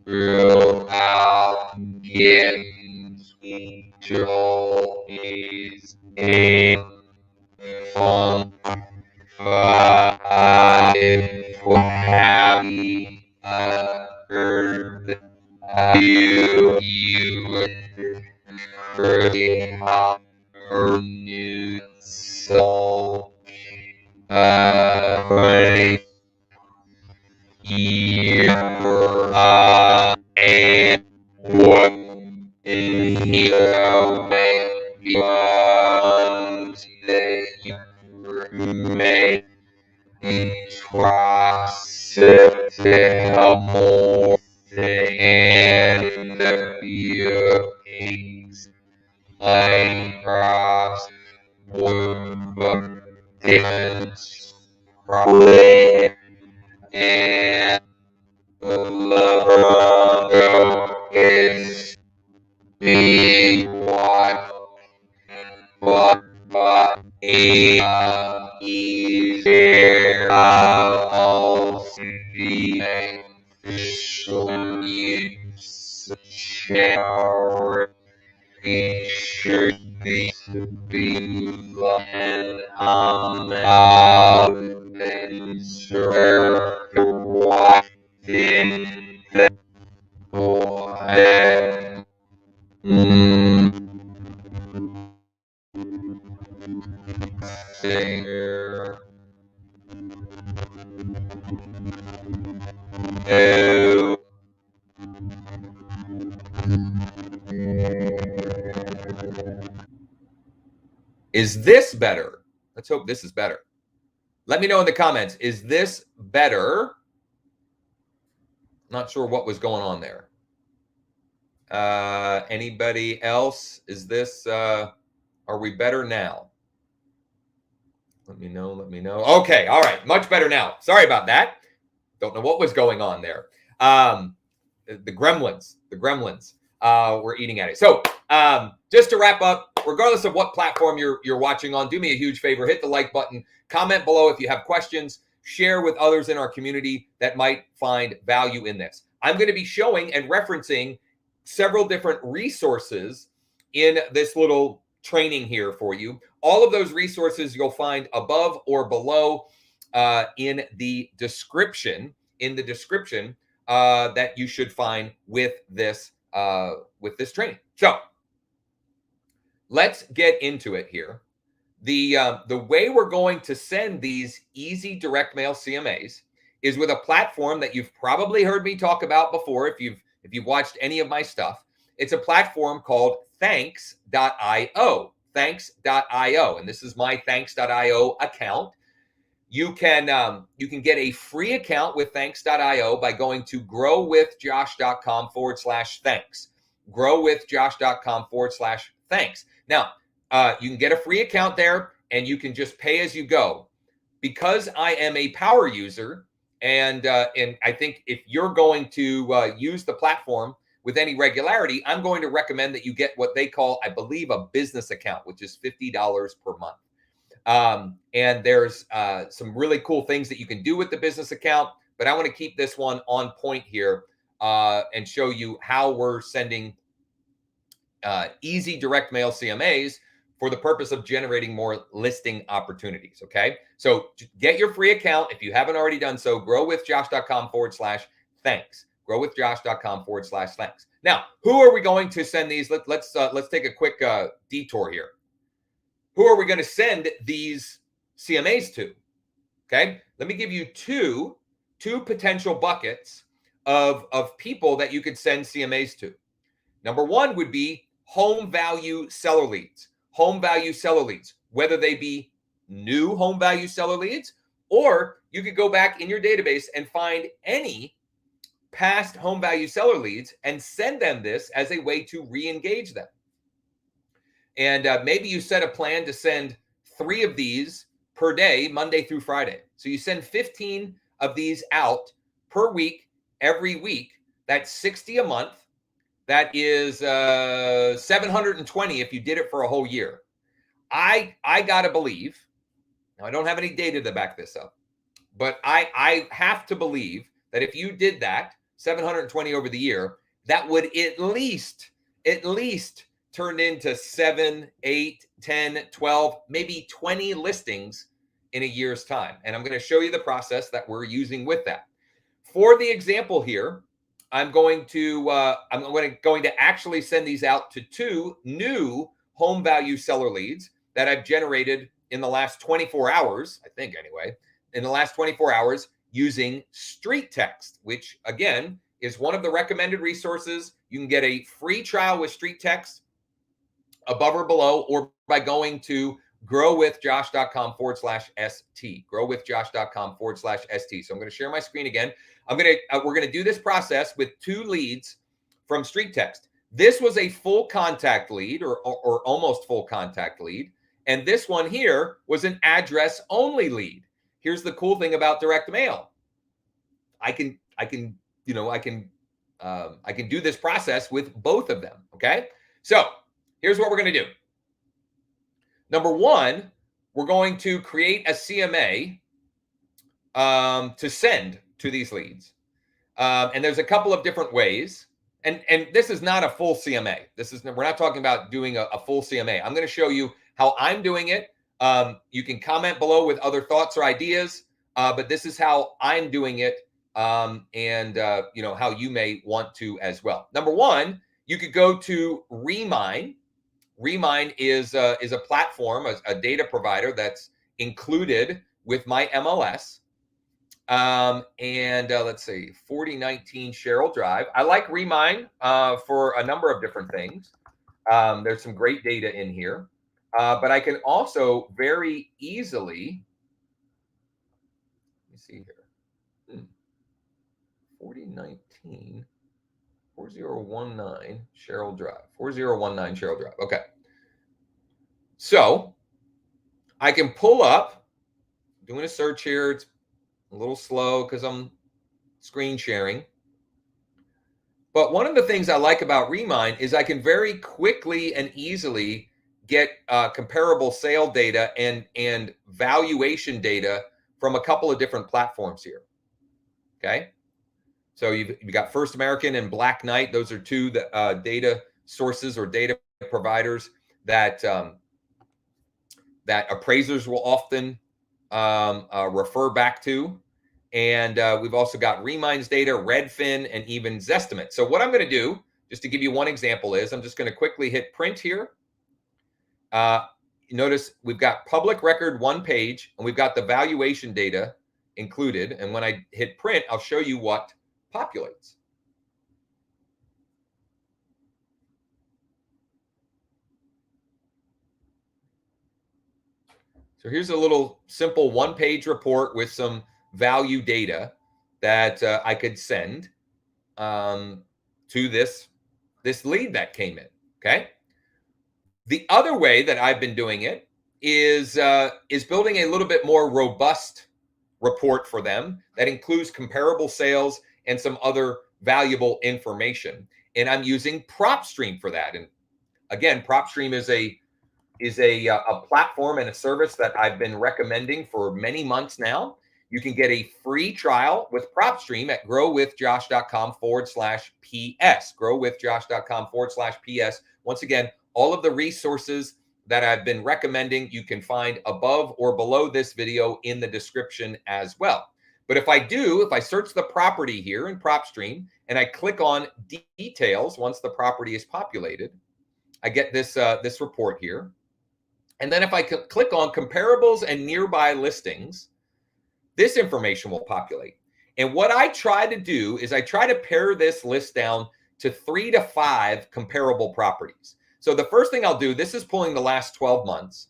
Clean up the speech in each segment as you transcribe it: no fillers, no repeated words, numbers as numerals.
throughout getting control is a fun for having heard you heard our new song right here and what beyond the may trust more and the feelings I trust were distance probably and love is being what is there also the official use shower it should be and then sure what in the forehead. Singer. Oh. Is this better? Let's hope this is better. Let me know in the comments. Is this better? Not sure what was going on there. Anybody else? Is this, are we better now? Let me know. Let me know. Okay. All right. Much better now. Sorry about that. Don't know what was going on there. The gremlins were eating at it. So just to wrap up, regardless of what platform you're watching on, do me a huge favor, hit the like button, comment below if you have questions, share with others in our community that might find value in this. I'm going to be showing and referencing several different resources in this little training here for you. All of those resources you'll find above or below in the description. That you should find with this training. So let's get into it here. The way we're going to send these easy direct mail CMAs is with a platform that you've probably heard me talk about before if you've watched any of my stuff. It's a platform called thanks.io. Thanks.io, and this is my thanks.io account. You can get a free account with thanks.io by going to growwithjosh.com/thanks. Growwithjosh.com/thanks. Now, you can get a free account there and you can just pay as you go. Because I am a power user, and I think if you're going to use the platform with any regularity, I'm going to recommend that you get what they call, I believe, a business account, which is $50 per month. And there's some really cool things that you can do with the business account, but I want to keep this one on point here and show you how we're sending easy direct mail CMAs for the purpose of generating more listing opportunities. Okay. So get your free account. If you haven't already done so, growwithjosh.com/thanks. Growwithjosh.com/thanks. Now, who are we going to send these? Let's take a quick detour here. Who are we going to send these CMAs to? Okay. Let me give you two potential buckets of people that you could send CMAs to. Number one would be home value seller leads. Home value seller leads, whether they be new home value seller leads, or you could go back in your database and find any past home value seller leads and send them this as a way to re-engage them. And maybe you set a plan to send 3 of these per day, Monday through Friday. So you send 15 of these out per week, every week. That's 60 a month. That is 720 if you did it for a whole year. I gotta believe Now, I don't have any data to back this up, but I have to believe that if you did that 720 over the year, that would at least turn into 7, 8, 10, 12, maybe 20 listings in a year's time. And I'm going to show you the process that we're using with that. For the example here, I'm going to actually send these out to 2 new home value seller leads that I've generated in the last 24 hours, I think anyway, in the last 24 hours using Street Text, which again is one of the recommended resources. You can get a free trial with Street Text above or below, or by going to growwithjosh.com/ST, growwithjosh.com/ST. So I'm going to share my screen again. We're going to do this process with 2 leads from Street Text. This was a full contact lead or almost full contact lead. And this one here was an address only lead. Here's the cool thing about direct mail. I can do this process with both of them. Okay. So here's what we're going to do. Number 1, we're going to create a CMA to send to these leads. And there's a couple of different ways. And this is not a full CMA. We're not talking about doing a full CMA. I'm going to show you how I'm doing it. You can comment below with other thoughts or ideas, but this is how I'm doing it, and how you may want to as well. Number 1, you could go to Remine. Remine is a platform, a data provider that's included with my MLS. Let's see, 4019 Cheryl Drive. I like Remine for a number of different things. There's some great data in here, but I can also very easily, let me see here, 4019 Cheryl Drive, 4019 Cheryl Drive. Okay. So I can pull up, doing a search here. It's a little slow because I'm screen sharing. But one of the things I like about Remine is I can very quickly and easily get comparable sale data and valuation data from a couple of different platforms here. Okay. So you've got First American and Black Knight. Those are 2 data sources or data providers that appraisers will often refer back to. And we've also got Remine's data, Redfin, and even Zestimate. So what I'm going to do, just to give you one example, is I'm just going to quickly hit print here. Notice we've got public record 1 page, and we've got the valuation data included. And when I hit print, I'll show you what populates. So here's a little simple 1-page report with some value data that I could send to this lead that came in. Okay. The other way that I've been doing it is building a little bit more robust report for them that includes comparable sales and some other valuable information. And I'm using PropStream for that. And again, PropStream is a platform and a service that I've been recommending for many months now. You can get a free trial with PropStream at growwithjosh.com/PS. Growwithjosh.com/PS. Once again, all of the resources that I've been recommending, you can find above or below this video in the description as well. But if I search the property here in PropStream and I click on details once the property is populated, I get this report here. And then if I click on comparables and nearby listings, this information will populate. And what I try to do is I try to pare this list down to 3 to 5 comparable properties. So the first thing I'll do, this is pulling the last 12 months.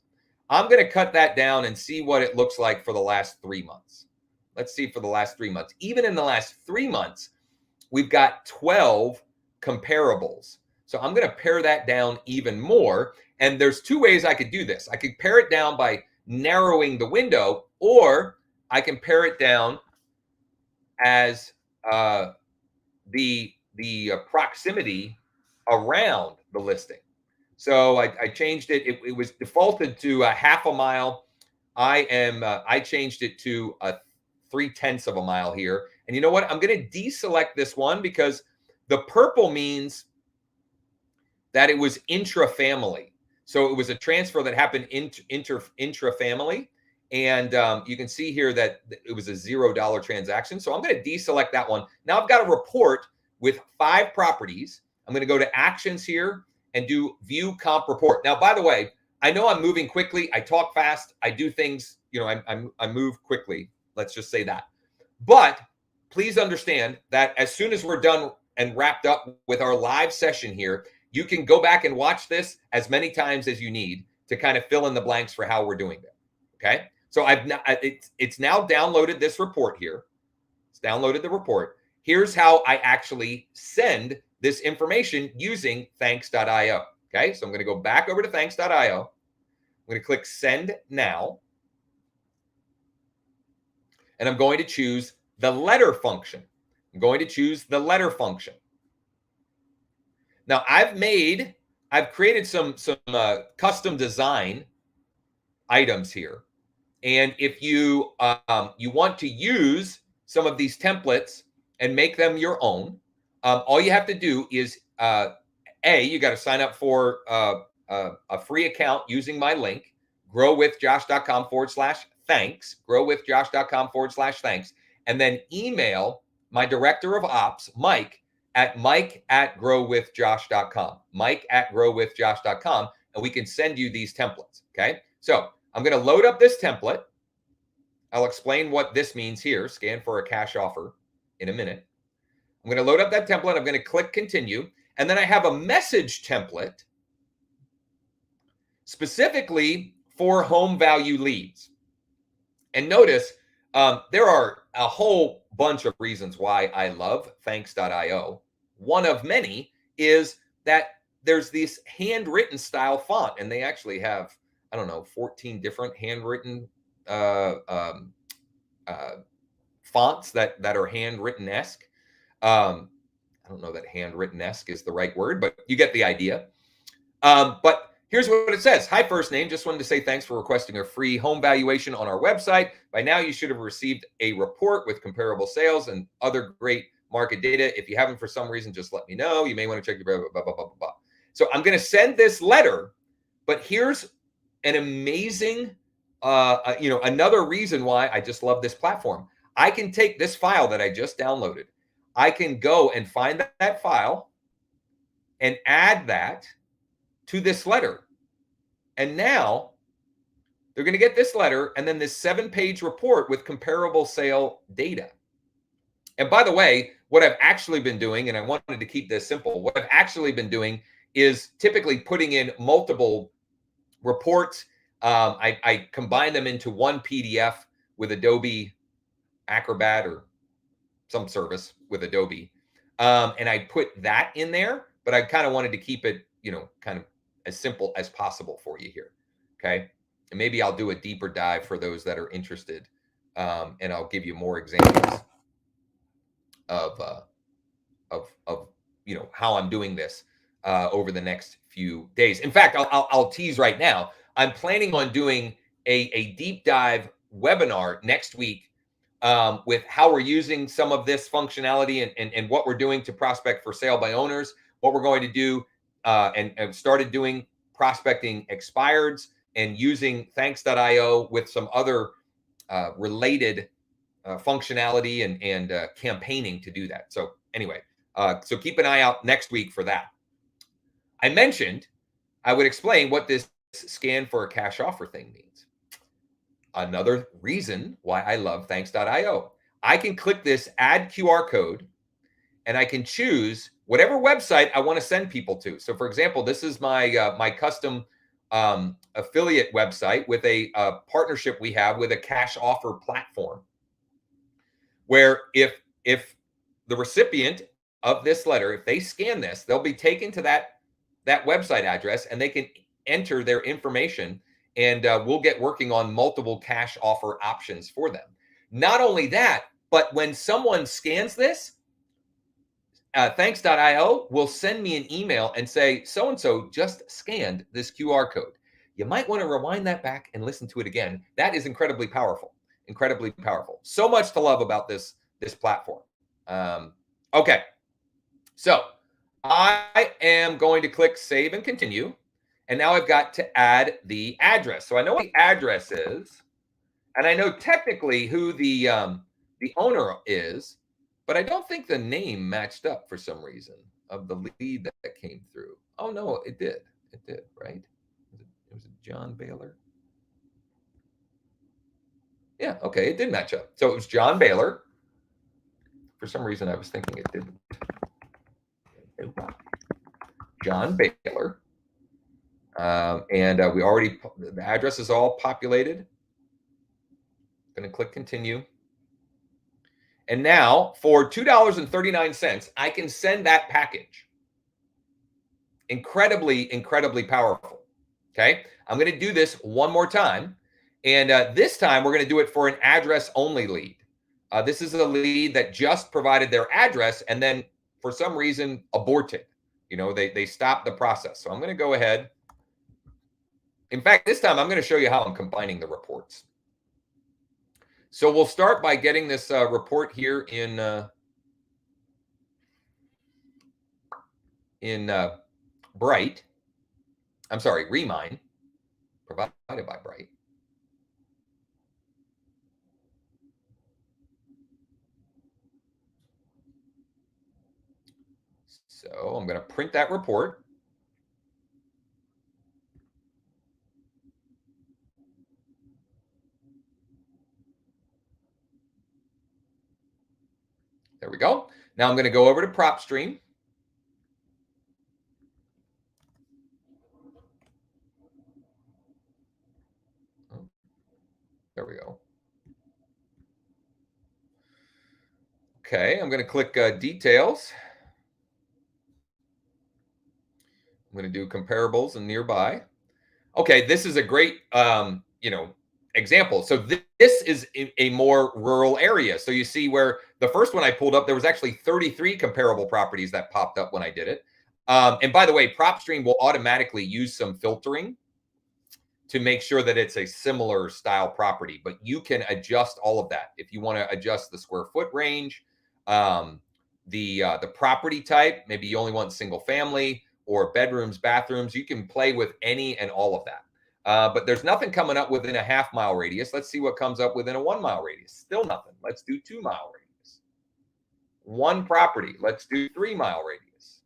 I'm going to cut that down and see what it looks like for the last 3 months. Let's see for the last 3 months. Even in the last 3 months, we've got 12 comparables. So I'm going to pare that down even more. And there's 2 ways I could do this. I could pare it down by narrowing the window, or I can pare it down as the proximity around the listing. So I changed it. It was defaulted to a half a mile I changed it to a 3/10 of a mile here. And you know what? I'm going to deselect this one because the purple means that it was intra-family. So it was a transfer that happened intra-family. And you can see here that it was a $0 transaction. So I'm going to deselect that one. Now I've got a report with 5 properties. I'm going to go to actions here and do view comp report. Now, by the way, I know I'm moving quickly. I talk fast. I do things, I move quickly. Let's just say that. But please understand that as soon as we're done and wrapped up with our live session here, you can go back and watch this as many times as you need to kind of fill in the blanks for how we're doing it. Okay. So it's now downloaded this report here. It's downloaded the report. Here's how I actually send this information using thanks.io. Okay. So I'm going to go back over to thanks.io. I'm going to click send now. And I'm going to choose the letter function. I'm going to choose the letter function. Now I've created some custom design items here. And if you want to use some of these templates and make them your own, all you have to do is you got to sign up for a free account using my link, growwithjosh.com/thanks, growwithjosh.com/thanks, and then email my director of ops, Mike, at mike@growwithjosh.com, mike@growwithjosh.com, and we can send you these templates. Okay. So I'm going to load up this template. I'll explain what this means here, scan for a cash offer, in a minute. I'm going to load up that template. I'm going to click continue. And then I have a message template specifically for home value leads. And notice there are a whole bunch of reasons why I love thanks.io. One of many is that there's this handwritten style font, and they actually have, 14 different handwritten fonts that are handwritten-esque. I don't know that handwritten-esque is the right word, but you get the idea. But here's what it says. Hi, first name. Just wanted to say thanks for requesting a free home valuation on our website. By now, you should have received a report with comparable sales and other great market data. If you haven't for some reason, just let me know. You may want to check your blah, blah, blah, blah, blah, blah. So I'm going to send this letter, but here's an amazing, another reason why I just love this platform. I can take this file that I just downloaded. I can go and find that file and add that to this letter. And now they're going to get this letter and then this 7-page report with comparable sale data. And by the way, what I've actually been doing, and I wanted to keep this simple, what I've actually been doing is typically putting in multiple reports. I combine them into one PDF with Adobe Acrobat or some service with Adobe. And I put that in there, but I kind of wanted to keep it, kind of as simple as possible for you here. Okay. And maybe I'll do a deeper dive for those that are interested. And I'll give you more examples of how I'm doing this over the next few days. In fact, I'll tease right now. I'm planning on doing a deep dive webinar next week with how we're using some of this functionality and what we're doing to prospect for sale by owners, what we're going to do and started doing prospecting expireds and using thanks.io with some other related functionality and campaigning to do that. So anyway, so keep an eye out next week for that. I mentioned I would explain what this scan for a cash offer thing means. Another reason why I love thanks.io. I can click this add QR code and I can choose whatever website I want to send people to. So for example, this is my my custom affiliate website with a partnership we have with a cash offer platform, where if the recipient of this letter, if they scan this, they'll be taken to that website address and they can enter their information, and we'll get working on multiple cash offer options for them. Not only that, but when someone scans this, thanks.io will send me an email and say, so-and-so just scanned this QR code. you might want to rewind that back and listen to it again. That is incredibly powerful, incredibly powerful. So much to love about this platform. Okay, so I am going to click save and continue. And now I've got to add the address. So I know what the address is, and I know technically who the owner is, but I don't think the name matched up for some reason of the lead that came through. Oh no, it did. It did, right? Was it John Baylor? Yeah, okay, it did match up. So it was John Baylor. For some reason, I was thinking it didn't. John Baylor. And we already, the address is all populated. I'm going to click continue. And now for $2.39, I can send that package. Incredibly, incredibly powerful. Okay. I'm going to do this one more time. And this time we're going to do it for an address only lead. This is a lead that just provided their address and then for some reason aborted. You know, they stopped the process. So I'm going to go ahead. In fact, this time I'm going to show you how I'm combining the reports. So we'll start by getting this report here in Bright. I'm sorry, Remine, provided by Bright. So I'm going to print that report. There we go. Now I'm going to go over to PropStream. There we go. Okay, I'm going to click details. I'm going to do comparables and nearby. Okay, this is a great, example. So this is a more rural area. So you see where the first one I pulled up, there was actually 33 comparable properties that popped up when I did it. And by the way, PropStream will automatically use some filtering to make sure that it's a similar style property, but you can adjust all of that. If you want to adjust the square foot range, the property type, maybe you only want single family or bedrooms, bathrooms, you can play with any and all of that. But there's nothing coming up within a half-mile radius. Let's see what comes up within a 1 mile radius. Still nothing. Let's do 2 mile radius. One property. Let's do 3 mile radius.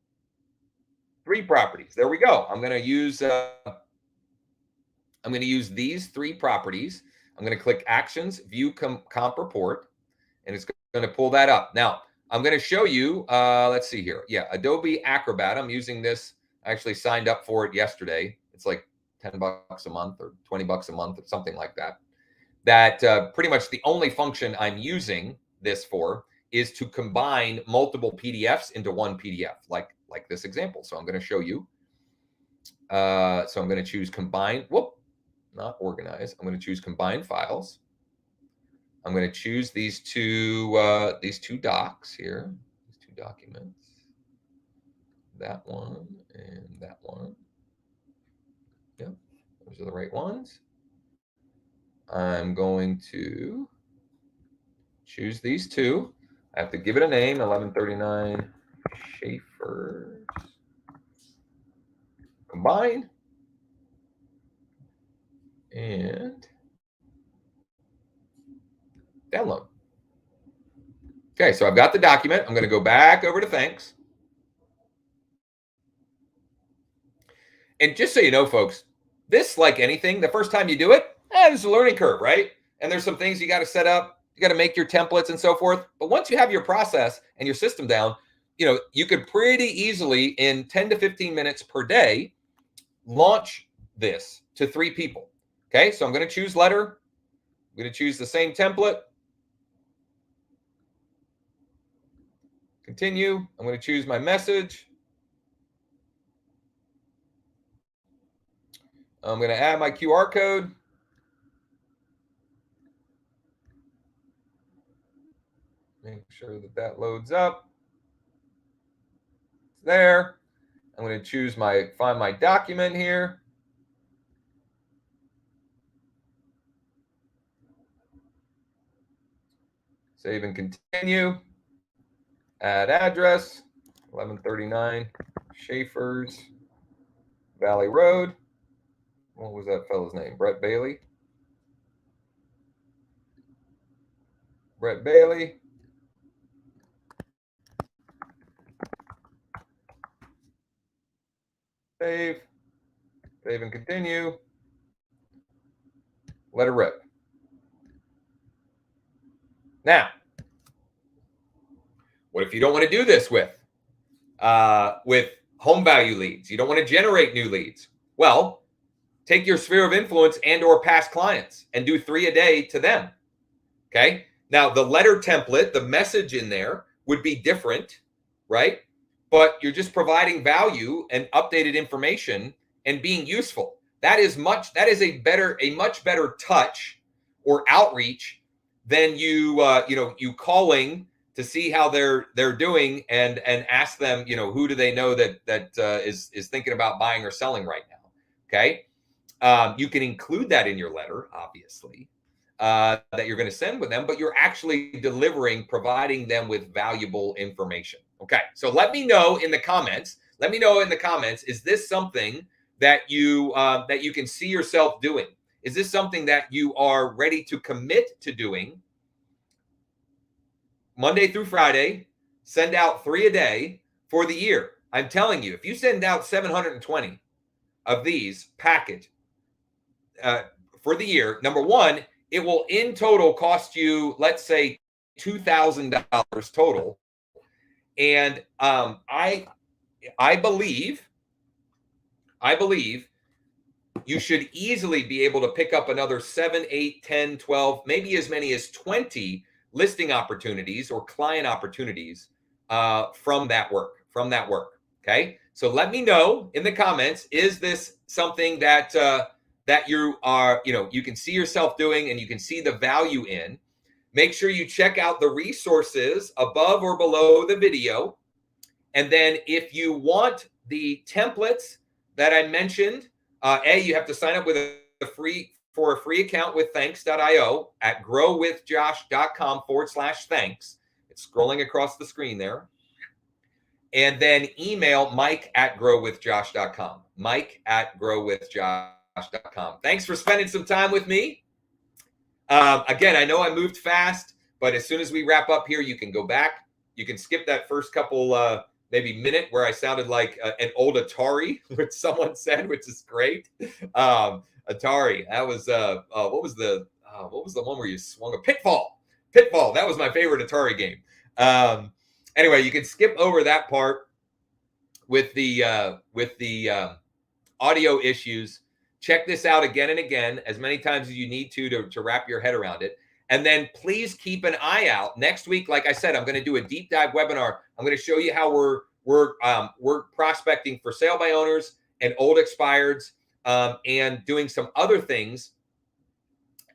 3 properties. There we go. I'm going to use these 3 properties. I'm going to click Actions, View Comp Report, and it's going to pull that up. Now, I'm going to show you, let's see here. Yeah, Adobe Acrobat. I'm using this. I actually signed up for it yesterday. It's like $10 a month or $20 a month or something like that. That pretty much the only function I'm using this for is to combine multiple PDFs into one PDF, like this example. So I'm going to show you. So I'm going to choose Combine. Whoop, not Organize. I'm going to choose Combine Files. I'm going to choose these two docs here, these 2 documents, that one and that one. Yep, those are the right ones. I'm going to choose these 2. I have to give it a name, 1139 Schaefer. Combine. And download. Okay, so I've got the document. I'm going to go back over to Thanks. And just so you know, folks, this, like anything, the first time you do it, there's a learning curve, right? And there's some things you got to set up. You got to make your templates and so forth. But once you have your process and your system down, you could pretty easily in 10 to 15 minutes per day launch this to 3 people. Okay, so I'm going to choose letter. I'm going to choose the same template. Continue. I'm going to choose my message. I'm going to add my QR code. Make sure that loads up. It's there. I'm going to choose find my document here. Save and continue. Add address, 1139 Schaefer's Valley Road. What was that fellow's name? Brett Bailey. Brett Bailey. Save. Save and continue. Let it rip. Now, what if you don't want to do this with home value leads? You don't want to generate new leads. Well, take your sphere of influence and or past clients and do 3 a day to them. Okay. Now, the letter template, the message in there would be different, right? But you're just providing value and updated information and being useful. That is a much better touch or outreach than you calling to see how they're doing and ask them, who do they know that is thinking about buying or selling right now. Okay. You can include that in your letter, obviously, that you're going to send with them, but you're actually providing them with valuable information. Okay. So let me know in the comments. Is this something that you can see yourself doing? Is this something that you are ready to commit to doing Monday through Friday? Send out 3 a day for the year. I'm telling you, if you send out 720 of these package for the year, number one, it will in total cost you, let's say, $2,000 total. And I believe you should easily be able to pick up another 7, 8, 10, 12, maybe as many as 20 listing opportunities or client opportunities from that work. Okay. So let me know in the comments, is this something that you are, you can see yourself doing and you can see the value in? Make sure you check out the resources above or below the video. And then if you want the templates that I mentioned, you have to sign up with a free account with thanks.io at growwithjosh.com/thanks. It's scrolling across the screen there. And then email mike@growwithjosh.com. mike@growwithjosh.com. Thanks for spending some time with me. Again, I know I moved fast, but as soon as we wrap up here, you can go back. You can skip that first couple, maybe minute where I sounded like an old Atari, which someone said, which is great. Atari. That was what was the one where you swung a Pitfall? Pitfall. That was my favorite Atari game. Anyway, you can skip over that part with the audio issues. Check this out again and again, as many times as you need to wrap your head around it. And then please keep an eye out. Next week, like I said, I'm going to do a deep dive webinar. I'm going to show you how we're prospecting for sale by owners and old expireds, and doing some other things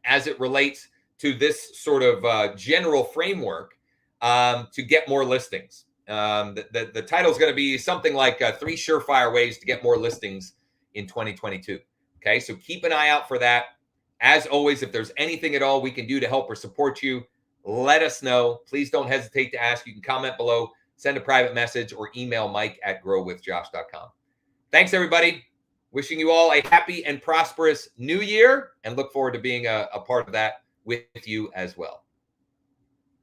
as it relates to this sort of general framework to get more listings. The title is going to be something like 3 surefire ways to get more listings in 2022. Okay, so keep an eye out for that. As always, if there's anything at all we can do to help or support you, let us know. Please don't hesitate to ask. You can comment below, send a private message, or email mike@growwithjosh.com. Thanks, everybody. Wishing you all a happy and prosperous new year, and look forward to being a part of that with you as well.